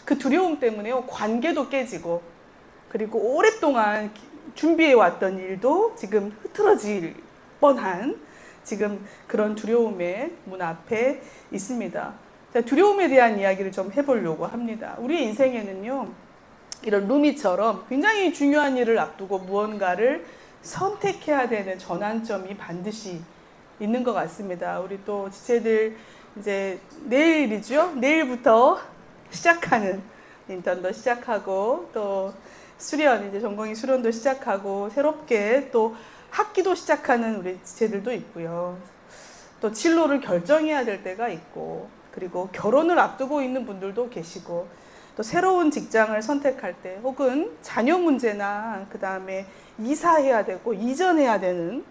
그 두려움 때문에요, 관계도 깨지고, 그리고 오랫동안 준비해왔던 일도 지금 흐트러질 뻔한 지금 그런 두려움의 문 앞에 있습니다. 자, 두려움에 대한 이야기를 좀 해보려고 합니다. 우리 인생에는요, 이런 루미처럼 굉장히 중요한 일을 앞두고 무언가를 선택해야 되는 전환점이 반드시 있는 것 같습니다. 우리 또 지체들 이제 내일이죠. 내일부터 시작하는 인턴도 시작하고 또 수련, 이제 전공의 수련도 시작하고 새롭게 또 학기도 시작하는 우리 지체들도 있고요. 또 진로를 결정해야 될 때가 있고, 그리고 결혼을 앞두고 있는 분들도 계시고, 또 새로운 직장을 선택할 때 혹은 자녀 문제나 그 다음에 이사해야 되고 이전해야 되는,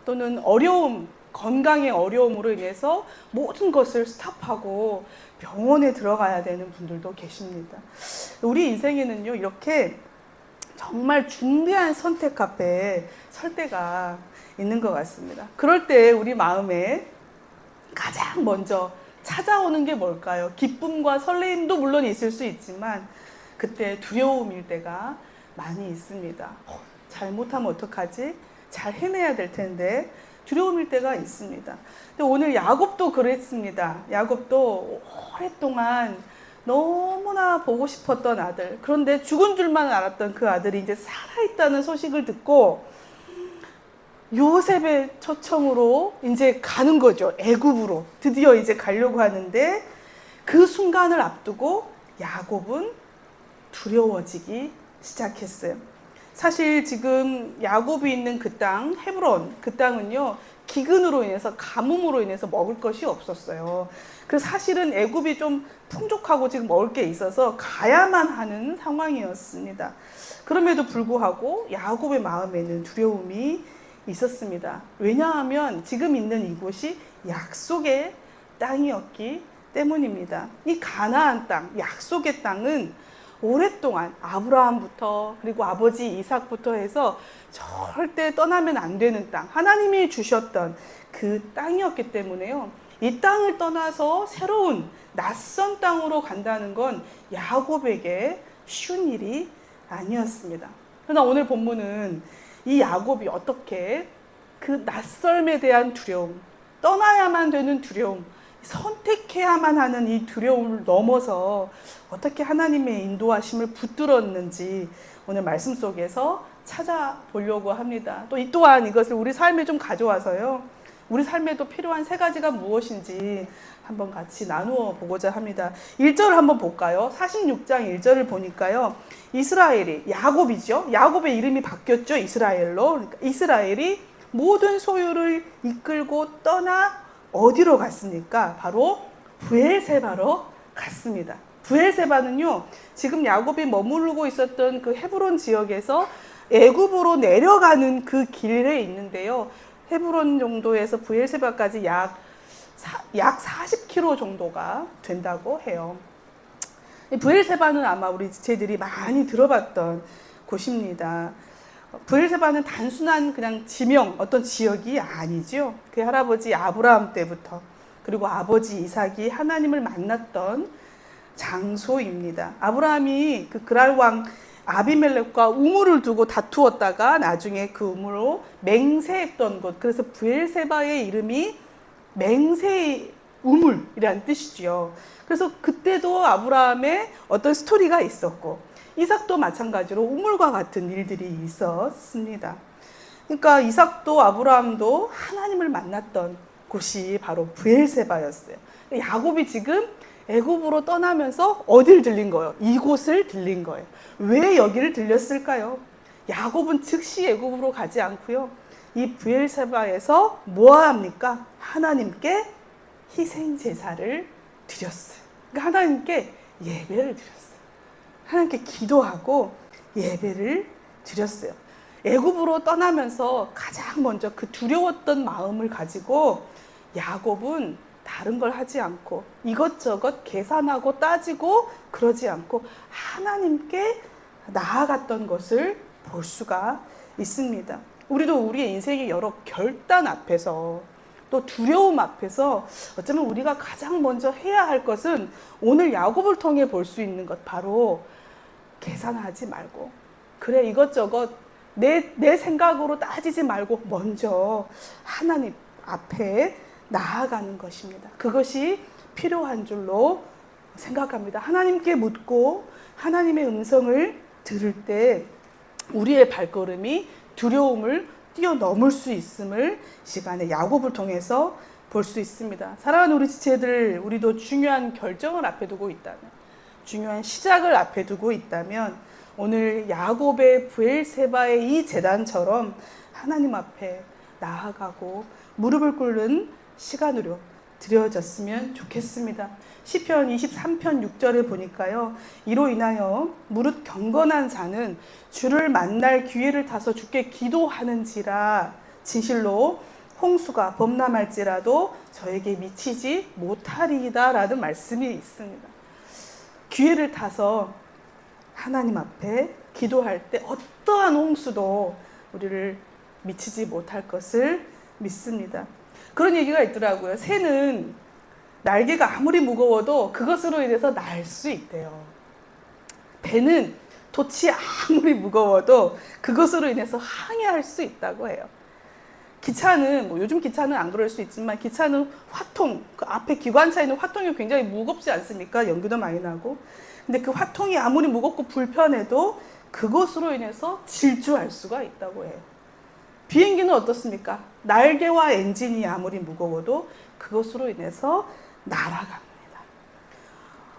또는 어려움, 건강의 어려움으로 인해서 모든 것을 스탑하고 병원에 들어가야 되는 분들도 계십니다. 우리 인생에는요, 이렇게 정말 중대한 선택 앞에 설 때가 있는 것 같습니다. 그럴 때 우리 마음에 가장 먼저 찾아오는 게 뭘까요? 기쁨과 설레임도 물론 있을 수 있지만 그때 두려움일 때가 많이 있습니다. 잘못하면 어떡하지? 잘 해내야 될 텐데 두려움일 때가 있습니다. 근데 오늘 야곱도 그랬습니다. 야곱도 오랫동안 너무나 보고 싶었던 아들, 그런데 죽은 줄만 알았던 그 아들이 이제 살아있다는 소식을 듣고 요셉의 초청으로 이제 가는 거죠. 애굽으로 드디어 이제 가려고 하는데 그 순간을 앞두고 야곱은 두려워지기 시작했어요. 사실 지금 야곱이 있는 그 땅, 헤브론, 그 땅은요, 기근으로 인해서, 가뭄으로 인해서 먹을 것이 없었어요. 그래서 사실은 애굽이 좀 풍족하고 지금 먹을 게 있어서 가야만 하는 상황이었습니다. 그럼에도 불구하고 야곱의 마음에는 두려움이 있었습니다. 왜냐하면 지금 있는 이곳이 약속의 땅이었기 때문입니다. 이 가나안 땅, 약속의 땅은 오랫동안 아브라함부터 그리고 아버지 이삭부터 해서 절대 떠나면 안 되는 땅, 하나님이 주셨던 그 땅이었기 때문에요, 이 땅을 떠나서 새로운 낯선 땅으로 간다는 건 야곱에게 쉬운 일이 아니었습니다. 그러나 오늘 본문은 이 야곱이 어떻게 그 낯설음에 대한 두려움, 떠나야만 되는 두려움, 선택해야만 하는 이 두려움을 넘어서 어떻게 하나님의 인도하심을 붙들었는지 오늘 말씀 속에서 찾아보려고 합니다. 또 이 또한 이것을 우리 삶에 좀 가져와서요, 우리 삶에도 필요한 세 가지가 무엇인지 한번 같이 나누어 보고자 합니다. 1절을 한번 볼까요? 46장 1절을 보니까요, 이스라엘이, 야곱이죠. 야곱의 이름이 바뀌었죠. 이스라엘로. 그러니까 이스라엘이 모든 소유를 이끌고 떠나 어디로 갔습니까? 바로 브엘세바로 갔습니다. 브엘세바는요, 지금 야곱이 머무르고 있었던 그 헤브론 지역에서 애굽으로 내려가는 그 길에 있는데요, 헤브론 정도에서 브엘세바까지 약 40km 정도가 된다고 해요. 브엘세바는 아마 우리 지체들이 많이 들어봤던 곳입니다. 브엘세바는 단순한 그냥 지명, 어떤 지역이 아니죠. 그 할아버지 아브라함 때부터, 그리고 아버지 이삭이 하나님을 만났던 장소입니다. 아브라함이 그 그랄 왕 아비멜렉과 우물을 두고 다투었다가 나중에 그 우물로 맹세했던 곳, 그래서 브엘세바의 이름이 맹세의 우물이라는 뜻이죠. 그래서 그때도 아브라함의 어떤 스토리가 있었고, 이삭도 마찬가지로 우물과 같은 일들이 있었습니다. 그러니까 이삭도 아브라함도 하나님을 만났던 곳이 바로 브엘세바였어요. 야곱이 지금 애굽으로 떠나면서 어디를 들린 거예요? 이곳을 들린 거예요. 왜 여기를 들렸을까요? 야곱은 즉시 애굽으로 가지 않고요, 이 브엘세바에서 뭐 합니까? 하나님께 희생 제사를 드렸어요. 그러니까 하나님께 예배를 드렸어요. 하나님께 기도하고 예배를 드렸어요. 애굽으로 떠나면서 가장 먼저 그 두려웠던 마음을 가지고 야곱은 다른 걸 하지 않고 이것저것 계산하고 따지고 그러지 않고 하나님께 나아갔던 것을 볼 수가 있습니다. 우리도 우리의 인생의 여러 결단 앞에서 또 두려움 앞에서 어쩌면 우리가 가장 먼저 해야 할 것은 오늘 야곱을 통해 볼 수 있는 것, 바로 계산하지 말고, 그래 이것저것 내 생각으로 따지지 말고 먼저 하나님 앞에 나아가는 것입니다. 그것이 필요한 줄로 생각합니다. 하나님께 묻고 하나님의 음성을 들을 때 우리의 발걸음이 두려움을 뛰어넘을 수 있음을 시간에 야곱을 통해서 볼 수 있습니다. 사랑하는 우리 지체들, 우리도 중요한 결정을 앞에 두고 있다면, 중요한 시작을 앞에 두고 있다면 오늘 야곱의 브엘세바의 이 제단처럼 하나님 앞에 나아가고 무릎을 꿇는 시간으로 드려졌으면 좋겠습니다. 시편 23편 6절에 보니까요, 이로 인하여 무릇 경건한 자는 주를 만날 기회를 타서 주께 기도하는지라 진실로 홍수가 범람할지라도 저에게 미치지 못하리이다 라는 말씀이 있습니다. 기회를 타서 하나님 앞에 기도할 때 어떠한 홍수도 우리를 미치지 못할 것을 믿습니다. 그런 얘기가 있더라고요. 새는 날개가 아무리 무거워도 그것으로 인해서 날 수 있대요. 배는 돛이 아무리 무거워도 그것으로 인해서 항해할 수 있다고 해요. 기차는 요즘 기차는 안 그럴 수 있지만 기차는 화통, 그 앞에 기관차에 있는 화통이 굉장히 무겁지 않습니까? 연기도 많이 나고. 근데 그 화통이 아무리 무겁고 불편해도 그것으로 인해서 질주할 수가 있다고 해요. 비행기는 어떻습니까? 날개와 엔진이 아무리 무거워도 그것으로 인해서 날아갑니다.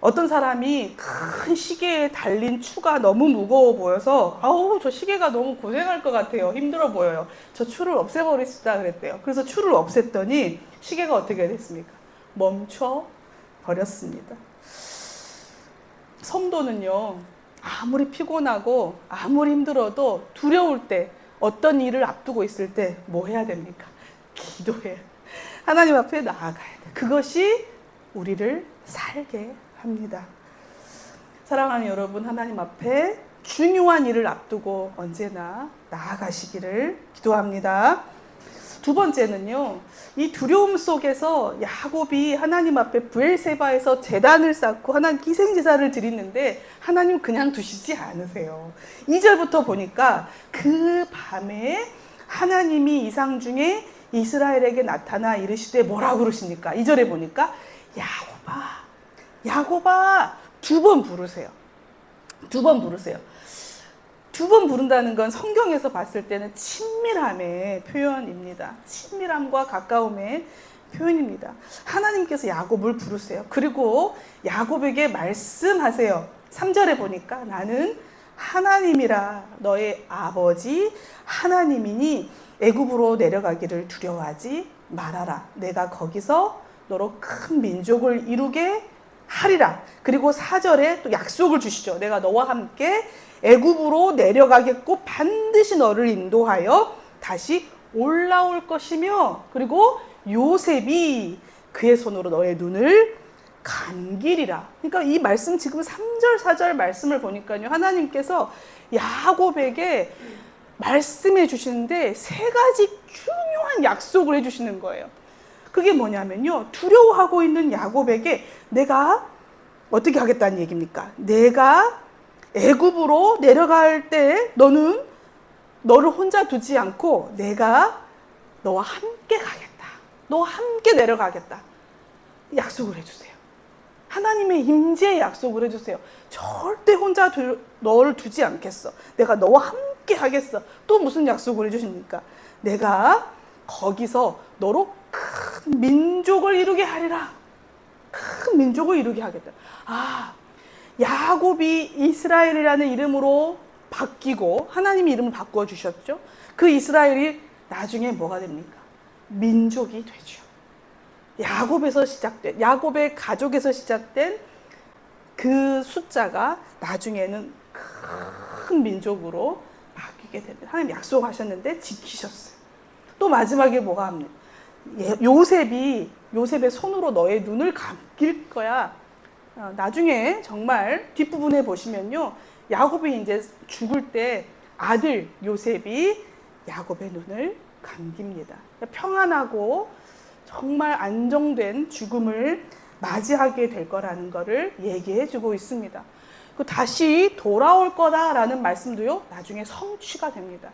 어떤 사람이 큰 시계에 달린 추가 너무 무거워 보여서 아우 저 시계가 너무 고생할 것 같아요. 힘들어 보여요. 저 추를 없애버리시다 그랬대요. 그래서 추를 없앴더니 시계가 어떻게 됐습니까? 멈춰 버렸습니다. 성도는요, 아무리 피곤하고 아무리 힘들어도 두려울 때, 어떤 일을 앞두고 있을 때 뭐 해야 됩니까? 기도해요. 하나님 앞에 나아가야 돼. 그것이 우리를 살게 합니다. 사랑하는 여러분, 하나님 앞에 중요한 일을 앞두고 언제나 나아가시기를 기도합니다. 두 번째는요, 이 두려움 속에서 야곱이 하나님 앞에 브엘세바에서 제단을 쌓고 하나님 기생제사를 드리는데 하나님 그냥 두시지 않으세요. 2절부터 보니까 그 밤에 하나님이 이상 중에 이스라엘에게 나타나 이르시되 뭐라고 그러십니까? 2절에 보니까 야곱아, 야곱아, 두 번 부르세요. 두 번 부르세요. 두 번 부른다는 건 성경에서 봤을 때는 친밀함의 표현입니다. 친밀함과 가까움의 표현입니다. 하나님께서 야곱을 부르세요. 그리고 야곱에게 말씀하세요. 3절에 보니까 나는 하나님이라 너의 아버지 하나님이니 애굽으로 내려가기를 두려워하지 말아라. 내가 거기서 너로 큰 민족을 이루게 하리라. 그리고 4절에 또 약속을 주시죠. 내가 너와 함께 애굽으로 내려가겠고 반드시 너를 인도하여 다시 올라올 것이며, 그리고 요셉이 그의 손으로 너의 눈을 감기리라. 그러니까 이 말씀 지금 3절 4절 말씀을 보니까요, 하나님께서 야곱에게 말씀해 주시는데 세 가지 중요한 약속을 해 주시는 거예요. 그게 뭐냐면요, 두려워하고 있는 야곱에게 내가 어떻게 하겠다는 얘기입니까? 내가 애굽으로 내려갈 때 너를 혼자 두지 않고 내가 너와 함께 가겠다. 너와 함께 내려가겠다. 약속을 해주세요. 하나님의 임재의 약속을 해주세요. 절대 혼자 너를 두지 않겠어. 내가 너와 함께 하겠어. 또 무슨 약속을 해주십니까? 내가 거기서 너로 큰 민족을 이루게 하리라. 큰 민족을 이루게 하겠다. 야곱이 이스라엘이라는 이름으로 바뀌고 하나님이 이름을 바꾸어 주셨죠. 그 이스라엘이 나중에 뭐가 됩니까? 민족이 되죠. 야곱의 가족에서 시작된 그 숫자가 나중에는 큰 민족으로 바뀌게 됩니다. 하나님 약속하셨는데 지키셨어요. 또 마지막에 뭐가 합니까? 요셉의 손으로 너의 눈을 감길 거야. 나중에 정말 뒷부분에 보시면요, 야곱이 이제 죽을 때 아들 요셉이 야곱의 눈을 감깁니다. 평안하고 정말 안정된 죽음을 맞이하게 될 거라는 것을 얘기해 주고 있습니다. 그 다시 돌아올 거다라는 말씀도요, 나중에 성취가 됩니다.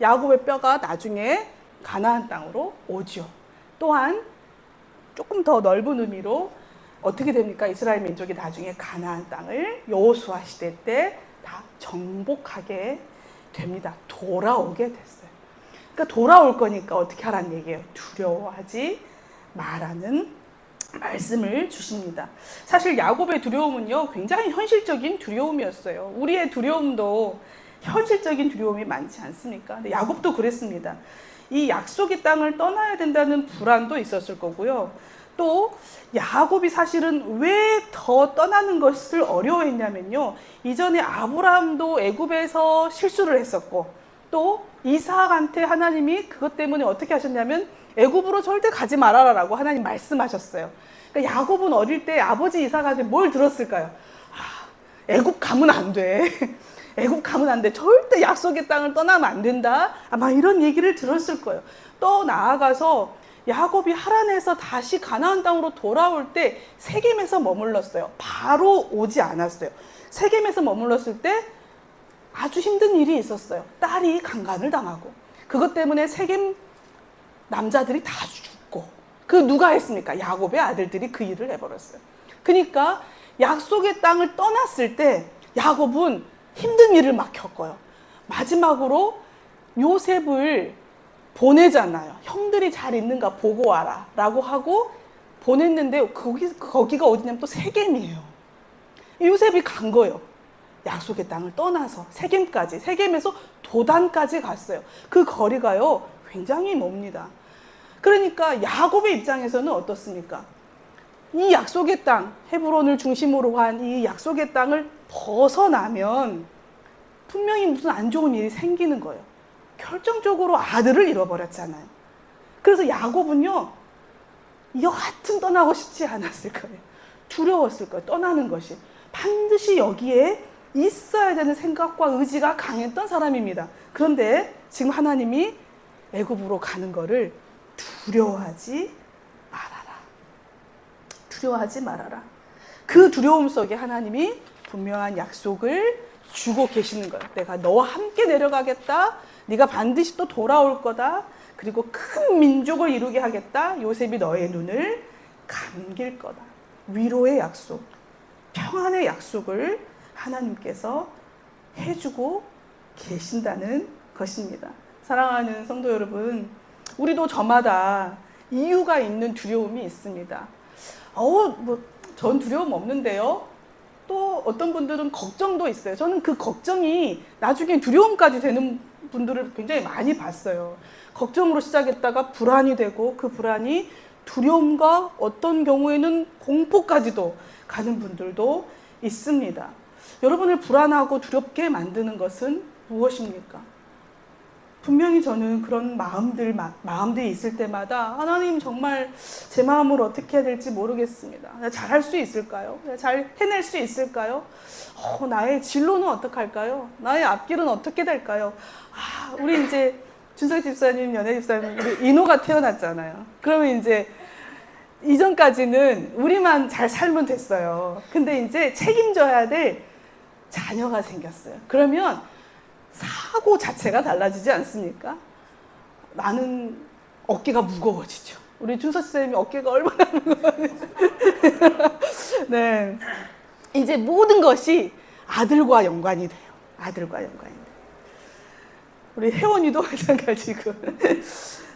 야곱의 뼈가 나중에 가나안 땅으로 오죠. 또한 조금 더 넓은 의미로 어떻게 됩니까? 이스라엘 민족이 나중에 가나안 땅을 여호수아 시대 때 다 정복하게 됩니다. 돌아오게 됐어요. 그러니까 돌아올 거니까 어떻게 하라는 얘기예요? 두려워하지 마라는 말씀을 주십니다. 사실 야곱의 두려움은요, 굉장히 현실적인 두려움이었어요. 우리의 두려움도 현실적인 두려움이 많지 않습니까? 근데 야곱도 그랬습니다. 이 약속의 땅을 떠나야 된다는 불안도 있었을 거고요. 또 야곱이 사실은 왜 더 떠나는 것을 어려워했냐면요, 이전에 아브라함도 애굽에서 실수를 했었고, 또 이삭한테 하나님이 그것 때문에 어떻게 하셨냐면 애굽으로 절대 가지 말아라라고 하나님 말씀하셨어요. 그러니까 야곱은 어릴 때 아버지 이삭한테 뭘 들었을까요? 애굽 가면 안 돼. 애굽 가면 안 돼. 절대 약속의 땅을 떠나면 안 된다. 아마 이런 얘기를 들었을 거예요. 또 나아가서 야곱이 하란에서 다시 가나안 땅으로 돌아올 때 세겜에서 머물렀어요. 바로 오지 않았어요. 세겜에서 머물렀을 때 아주 힘든 일이 있었어요. 딸이 강간을 당하고, 그것 때문에 세겜 남자들이 다 죽고, 그 누가 했습니까? 야곱의 아들들이 그 일을 해버렸어요. 그러니까 약속의 땅을 떠났을 때 야곱은 힘든 일을 막 겪어요. 마지막으로 요셉을 보내잖아요. 형들이 잘 있는가 보고 와라 라고 하고 보냈는데, 거기가 어디냐면 또 세겜이에요. 요셉이 간 거예요. 약속의 땅을 떠나서 세겜까지, 세겜에서 도단까지 갔어요. 그 거리가요, 굉장히 멉니다. 그러니까 야곱의 입장에서는 어떻습니까? 이 약속의 땅, 헤브론을 중심으로 한 이 약속의 땅을 벗어나면 분명히 무슨 안 좋은 일이 생기는 거예요. 결정적으로 아들을 잃어버렸잖아요. 그래서 야곱은요, 여하튼 떠나고 싶지 않았을 거예요. 두려웠을 거예요. 떠나는 것이. 반드시 여기에 있어야 되는 생각과 의지가 강했던 사람입니다. 그런데 지금 하나님이 애굽으로 가는 거를 두려워하지 말아라. 두려워하지 말아라. 그 두려움 속에 하나님이 분명한 약속을 주고 계시는 거예요. 내가 너와 함께 내려가겠다. 네가 반드시 또 돌아올 거다. 그리고 큰 민족을 이루게 하겠다. 요셉이 너의 눈을 감길 거다. 위로의 약속, 평안의 약속을 하나님께서 해주고 계신다는 것입니다. 사랑하는 성도 여러분, 우리도 저마다 이유가 있는 두려움이 있습니다. 전 두려움 없는데요. 또 어떤 분들은 걱정도 있어요. 저는 그 걱정이 나중에 두려움까지 되는 분들을 굉장히 많이 봤어요. 걱정으로 시작했다가 불안이 되고, 그 불안이 두려움과 어떤 경우에는 공포까지도 가는 분들도 있습니다. 여러분을 불안하고 두렵게 만드는 것은 무엇입니까? 분명히 저는 그런 마음들이 있을 때마다 하나님, 정말 제 마음을 어떻게 해야 될지 모르겠습니다. 내가 잘할 수 있을까요? 내가 잘 해낼 수 있을까요? 나의 진로는 어떡할까요? 나의 앞길은 어떻게 될까요? 우리 이제 준석 집사님, 연애 집사님, 우리 인호가 태어났잖아요. 그러면 이제 이전까지는 우리만 잘 살면 됐어요. 근데 이제 책임져야 될 자녀가 생겼어요. 그러면 사고 자체가 달라지지 않습니까? 나는 어깨가 무거워지죠. 우리 준서 선생님이 어깨가 얼마나 무거워요. 네, 이제 모든 것이 아들과 연관이 돼요. 아들과 연관이 돼요. 우리 혜원이도 마찬가지고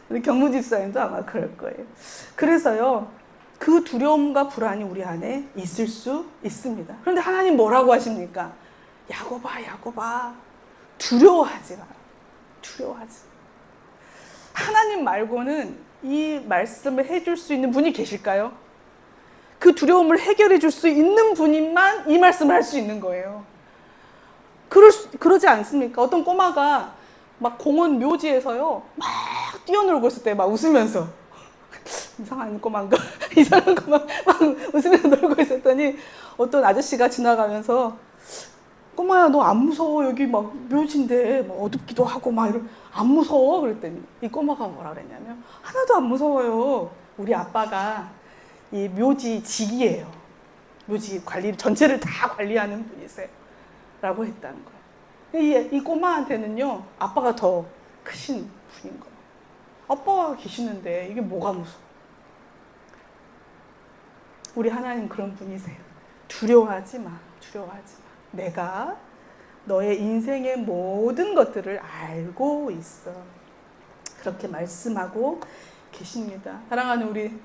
우리 경무 집사님도 아마 그럴 거예요. 그래서요, 그 두려움과 불안이 우리 안에 있을 수 있습니다. 그런데 하나님 뭐라고 하십니까? 야곱아, 야곱아, 두려워하지 마라. 두려워하지. 하나님 말고는 이 말씀을 해줄 수 있는 분이 계실까요? 그 두려움을 해결해 줄 수 있는 분만 이 말씀을 할 수 있는 거예요. 그러지 않습니까? 어떤 꼬마가 막 공원 묘지에서요, 막 뛰어놀고 있을 때 막 웃으면서, 이상한 꼬마인가? 이상한 꼬마 막 웃으면서 놀고 있었더니 어떤 아저씨가 지나가면서, 꼬마야, 너 안 무서워? 여기 막 묘지인데 막 어둡기도 하고 막 안 무서워? 그랬더니 이 꼬마가 뭐라 그랬냐면, 하나도 안 무서워요. 우리 아빠가 이 묘지 직이에요. 묘지 관리 전체를 다 관리하는 분이세요. 라고 했다는 거예요. 이 꼬마한테는요, 아빠가 더 크신 분인 거예요. 아빠가 계시는데 이게 뭐가 무서워? 우리 하나님 그런 분이세요. 두려워하지 마. 두려워하지 마. 내가 너의 인생의 모든 것들을 알고 있어. 그렇게 말씀하고 계십니다. 사랑하는 우리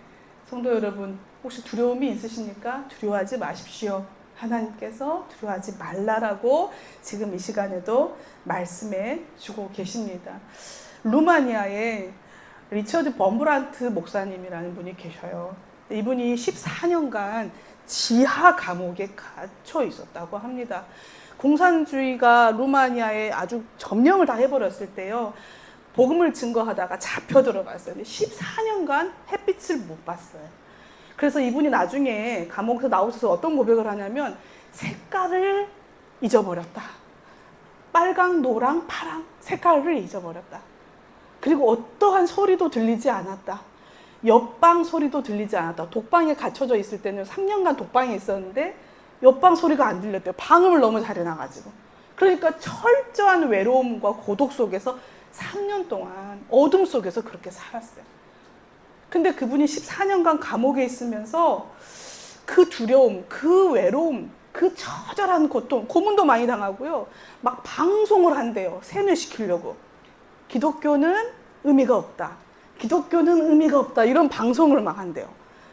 성도 여러분, 혹시 두려움이 있으십니까? 두려워하지 마십시오. 하나님께서 두려워하지 말라라고 지금 이 시간에도 말씀해 주고 계십니다. 루마니아에 리처드 범브란트 목사님이라는 분이 계셔요. 이분이 14년간 지하 감옥에 갇혀 있었다고 합니다. 공산주의가 루마니아에 아주 점령을 다 해버렸을 때요, 복음을 증거하다가 잡혀 들어갔어요. 14년간 햇빛을 못 봤어요. 그래서 이분이 나중에 감옥에서 나오셔서 어떤 고백을 하냐면, 색깔을 잊어버렸다. 빨강, 노랑, 파랑 색깔을 잊어버렸다. 그리고 어떠한 소리도 들리지 않았다. 옆방 소리도 들리지 않았다. 독방에 갇혀져 있을 때는 3년간 독방에 있었는데 옆방 소리가 안 들렸대요. 방음을 너무 잘해놔가지고. 그러니까 철저한 외로움과 고독 속에서 3년 동안 어둠 속에서 그렇게 살았어요. 근데 그분이 14년간 감옥에 있으면서 그 두려움, 그 외로움, 그 처절한 고통, 고문도 많이 당하고요, 막 방송을 한대요. 세뇌시키려고. 기독교는 의미가 없다. 기독교는 의미가 없다. 이런 방송을 막 한대요.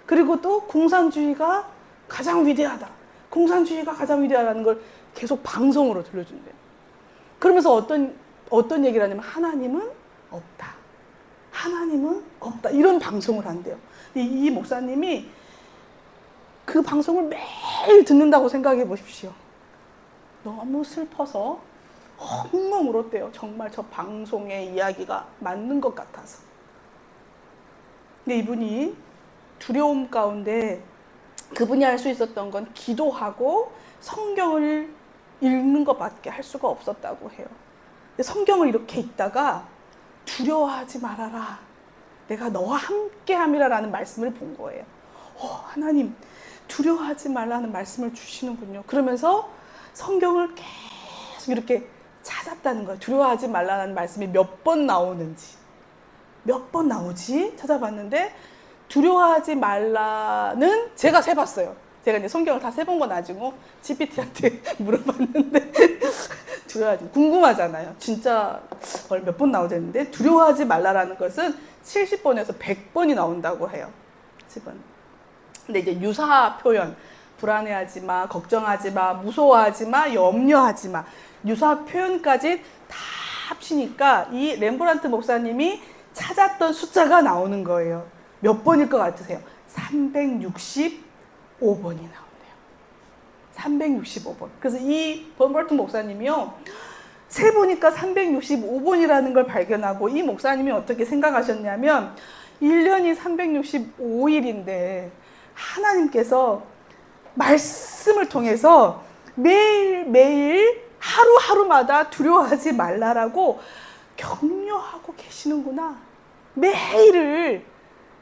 그리고 또 공산주의가 가장 위대하다. 공산주의가 가장 위대하다는 걸 계속 방송으로 들려준대요. 그러면서 어떤 얘기를 하냐면, 하나님은 없다. 하나님은 없다. 이런 방송을 한대요. 이 목사님이 그 방송을 매일 듣는다고 생각해 보십시오. 너무 슬퍼서 엉엉 울었대요. 정말 저 방송의 이야기가 맞는 것 같아서. 근데 이분이 두려움 가운데 그분이 할 수 있었던 건 기도하고 성경을 읽는 것밖에 할 수가 없었다고 해요. 성경을 이렇게 읽다가 두려워하지 말아라. 내가 너와 함께함이라 라는 말씀을 본 거예요. 하나님, 두려워하지 말라는 말씀을 주시는군요. 그러면서 성경을 계속 이렇게 찾았다는 거예요. 두려워하지 말라는 말씀이 몇 번 나오는지. 몇 번 나오지? 찾아봤는데, 두려워하지 말라는 제가 세봤어요. 제가 이제 성경을 다 세본 건 아니고 GPT한테 물어봤는데 두려워하지, 궁금하잖아요. 진짜 몇 번 나오는데 두려워하지 말라라는 것은 70번에서 100번이 나온다고 해요. 10번. 근데 이제 유사 표현, 불안해하지 마, 걱정하지 마, 무서워하지 마, 염려하지 마, 유사 표현까지 다 합치니까 이 렘브란트 목사님이 찾았던 숫자가 나오는 거예요. 몇 번일 것 같으세요? 365번이 나온대요. 365번. 그래서 이 범버트 목사님이요, 세보니까 365번이라는 걸 발견하고, 이 목사님이 어떻게 생각하셨냐면, 1년이 365일인데 하나님께서 말씀을 통해서 매일매일 하루하루마다 두려워하지 말라라고 격려하고 계시는구나. 매일을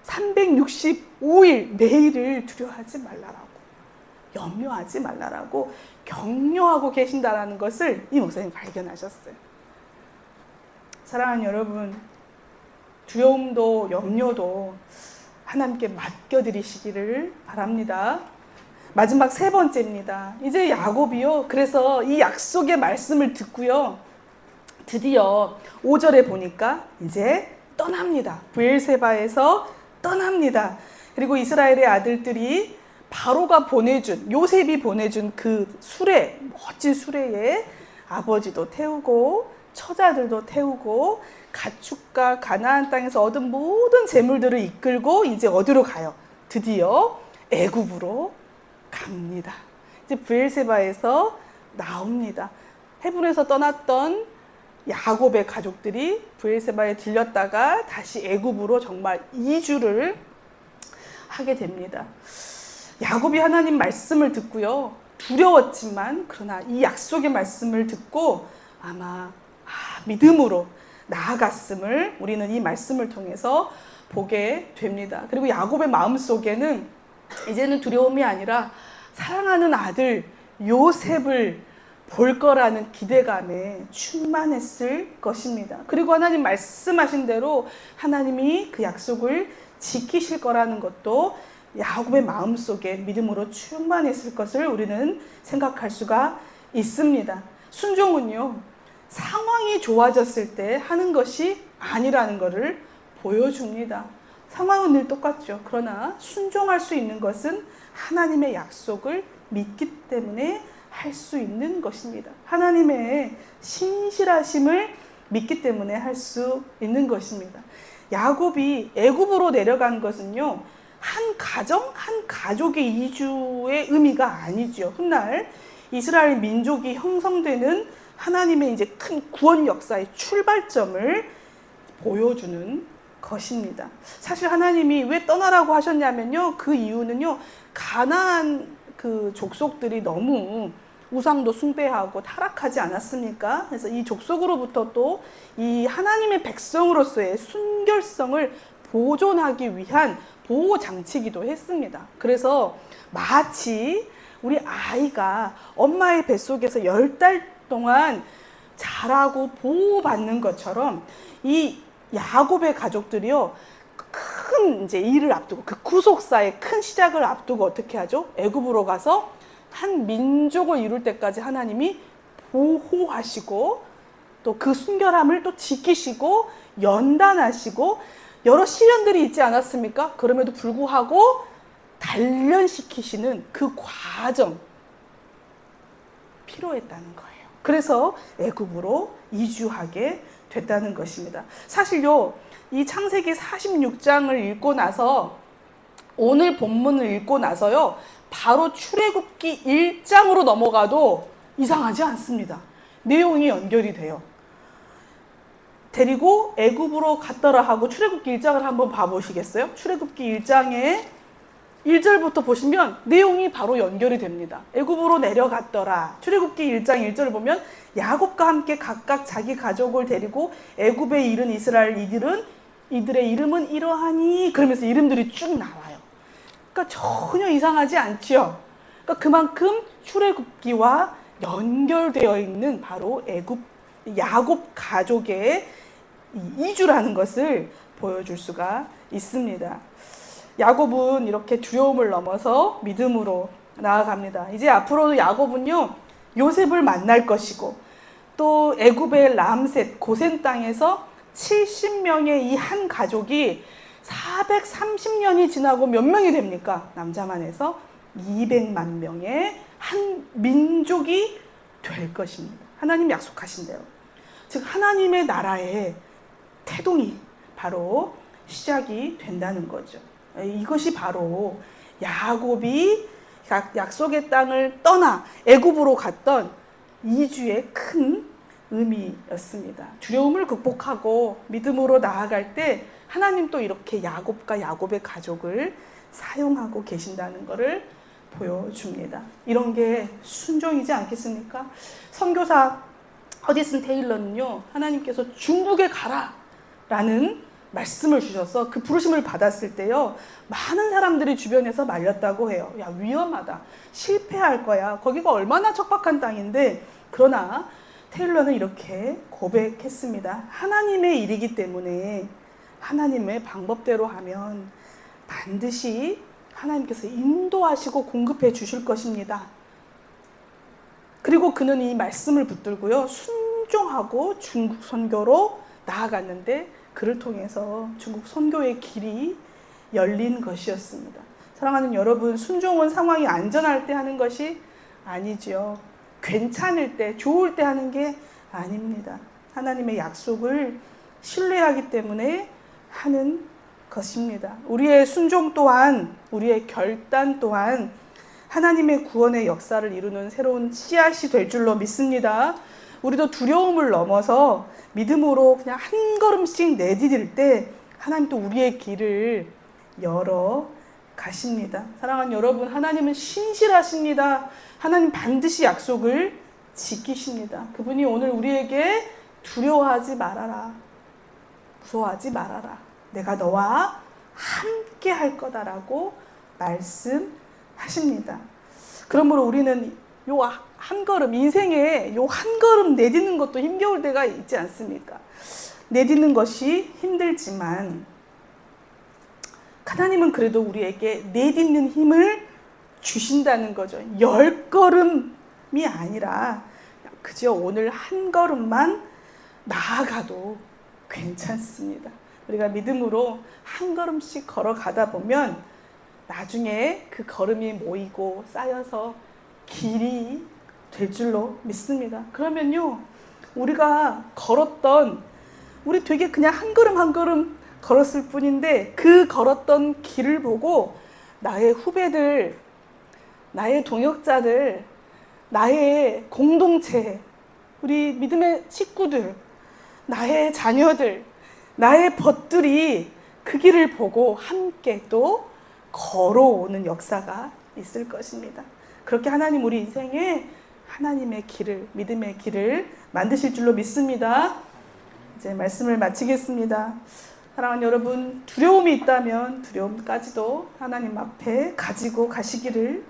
365일 매일을 두려워하지 말라라고, 염려하지 말라라고 격려하고 계신다라는 것을 이 목사님 발견하셨어요. 사랑하는 여러분, 두려움도 염려도 하나님께 맡겨드리시기를 바랍니다. 마지막 세 번째입니다. 이제 야곱이요, 그래서 이 약속의 말씀을 듣고요, 드디어 5절에 보니까 이제 떠납니다. 브엘세바에서 떠납니다. 그리고 이스라엘의 아들들이 바로가 보내준, 요셉이 보내준 그 수레, 멋진 수레에 아버지도 태우고 처자들도 태우고 가축과 가나안 땅에서 얻은 모든 재물들을 이끌고 이제 어디로 가요? 드디어 애굽으로 갑니다. 이제 브엘세바에서 나옵니다. 헤브론에서 떠났던 야곱의 가족들이 브엘세바에 들렸다가 다시 애굽으로 정말 이주를 하게 됩니다. 야곱이 하나님 말씀을 듣고요, 두려웠지만 그러나 이 약속의 말씀을 듣고 아마 믿음으로 나아갔음을 우리는 이 말씀을 통해서 보게 됩니다. 그리고 야곱의 마음속에는 이제는 두려움이 아니라 사랑하는 아들 요셉을 볼 거라는 기대감에 충만했을 것입니다. 그리고 하나님 말씀하신 대로 하나님이 그 약속을 지키실 거라는 것도 야곱의 마음속에 믿음으로 충만했을 것을 우리는 생각할 수가 있습니다. 순종은요, 상황이 좋아졌을 때 하는 것이 아니라는 것을 보여줍니다. 상황은 늘 똑같죠. 그러나 순종할 수 있는 것은 하나님의 약속을 믿기 때문에 할 수 있는 것입니다. 하나님의 신실하심을 믿기 때문에 할 수 있는 것입니다. 야곱이 애굽으로 내려간 것은요, 한 가정, 한 가족의 이주의 의미가 아니죠. 훗날 이스라엘 민족이 형성되는 하나님의 이제 큰 구원 역사의 출발점을 보여주는 것입니다. 사실 하나님이 왜 떠나라고 하셨냐면요, 그 이유는요, 가나안 그 족속들이 너무 우상도 숭배하고 타락하지 않았습니까? 그래서 이 족속으로부터 또 이 하나님의 백성으로서의 순결성을 보존하기 위한 보호 장치이기도 했습니다. 그래서 마치 우리 아이가 엄마의 뱃속에서 10달 동안 자라고 보호받는 것처럼 이 야곱의 가족들이요, 큰 이제 일을 앞두고 그 구속사의 큰 시작을 앞두고 어떻게 하죠? 애굽으로 가서 한 민족을 이룰 때까지 하나님이 보호하시고 또 그 순결함을 또 지키시고 연단하시고 여러 시련들이 있지 않았습니까? 그럼에도 불구하고 단련시키시는 그 과정 필요했다는 거예요. 그래서 애굽으로 이주하게 됐다는 것입니다. 사실요, 이 창세기 46장을 읽고 나서 오늘 본문을 읽고 나서요, 바로 출애굽기 1장으로 넘어가도 이상하지 않습니다. 내용이 연결이 돼요. 데리고 애굽으로 갔더라 하고 출애굽기 1장을 한번 봐보시겠어요? 출애굽기 1장에 1절부터 보시면 내용이 바로 연결이 됩니다. 애굽으로 내려갔더라. 출애굽기 1장 1절을 보면 야곱과 함께 각각 자기 가족을 데리고 애굽에 이른 이스라엘 이들의 이름은 이러하니, 그러면서 이름들이 쭉 나와요. 그러니까 전혀 이상하지 않죠. 그러니까 그만큼 출애굽기와 연결되어 있는 바로 야곱 가족의 이주라는 것을 보여줄 수가 있습니다. 야곱은 이렇게 두려움을 넘어서 믿음으로 나아갑니다. 이제 앞으로 야곱은요, 요셉을 만날 것이고 또 애굽의 람셋 고센 땅에서 70명의 이 한 가족이 430년이 지나고 몇 명이 됩니까? 남자만 해서 200만 명의 한 민족이 될 것입니다. 하나님 약속하신 대로. 즉 하나님의 나라의 태동이 바로 시작이 된다는 거죠. 이것이 바로 야곱이 약속의 땅을 떠나 애굽으로 갔던 이주의 큰 의미였습니다. 두려움을 극복하고 믿음으로 나아갈 때 하나님 또 이렇게 야곱과 야곱의 가족을 사용하고 계신다는 것을 보여줍니다. 이런 게 순종이지 않겠습니까? 선교사 허디슨 테일러는요, 하나님께서 중국에 가라 라는 말씀을 주셔서 그 부르심을 받았을 때요, 많은 사람들이 주변에서 말렸다고 해요. 야, 위험하다, 실패할 거야, 거기가 얼마나 척박한 땅인데. 그러나 테일러는 이렇게 고백했습니다. 하나님의 일이기 때문에 하나님의 방법대로 하면 반드시 하나님께서 인도하시고 공급해 주실 것입니다. 그리고 그는 이 말씀을 붙들고요, 순종하고 중국 선교로 나아갔는데 그를 통해서 중국 선교의 길이 열린 것이었습니다. 사랑하는 여러분, 순종은 상황이 안전할 때 하는 것이 아니죠. 괜찮을 때, 좋을 때 하는 게 아닙니다. 하나님의 약속을 신뢰하기 때문에 하는 것입니다. 우리의 순종 또한, 우리의 결단 또한 하나님의 구원의 역사를 이루는 새로운 씨앗이 될 줄로 믿습니다. 우리도 두려움을 넘어서 믿음으로 그냥 한 걸음씩 내디딜 때 하나님 또 우리의 길을 열어 가십니다. 사랑하는 여러분, 하나님은 신실하십니다. 하나님 반드시 약속을 지키십니다. 그분이 오늘 우리에게 두려워하지 말아라, 무서워하지 말아라, 내가 너와 함께 할 거다라고 말씀하십니다. 그러므로 우리는 요 한 걸음, 인생에 요 한 걸음 내딛는 것도 힘겨울 때가 있지 않습니까? 내딛는 것이 힘들지만 하나님은 그래도 우리에게 내딛는 힘을 주신다는 거죠. 10걸음이 아니라 그저 오늘 한 걸음만 나아가도 괜찮습니다. 우리가 믿음으로 한 걸음씩 걸어가다 보면 나중에 그 걸음이 모이고 쌓여서 길이 될 줄로 믿습니다. 그러면요, 우리가 걸었던, 우리 되게 그냥 한 걸음 한 걸음 걸었을 뿐인데 그 걸었던 길을 보고 나의 후배들, 나의 동역자들, 나의 공동체, 우리 믿음의 식구들, 나의 자녀들, 나의 벗들이 그 길을 보고 함께 또 걸어오는 역사가 있을 것입니다. 그렇게 하나님 우리 인생에 하나님의 길을, 믿음의 길을 만드실 줄로 믿습니다. 이제 말씀을 마치겠습니다. 사랑하는 여러분, 두려움이 있다면 두려움까지도 하나님 앞에 가지고 가시기를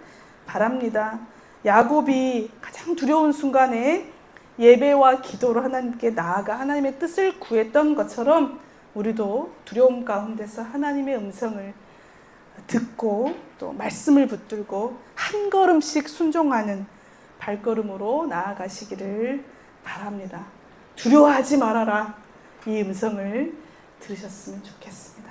바랍니다. 야곱이 가장 두려운 순간에 예배와 기도로 하나님께 나아가 하나님의 뜻을 구했던 것처럼 우리도 두려움 가운데서 하나님의 음성을 듣고 또 말씀을 붙들고 한 걸음씩 순종하는 발걸음으로 나아가시기를 바랍니다. 두려워하지 말아라. 이 음성을 들으셨으면 좋겠습니다.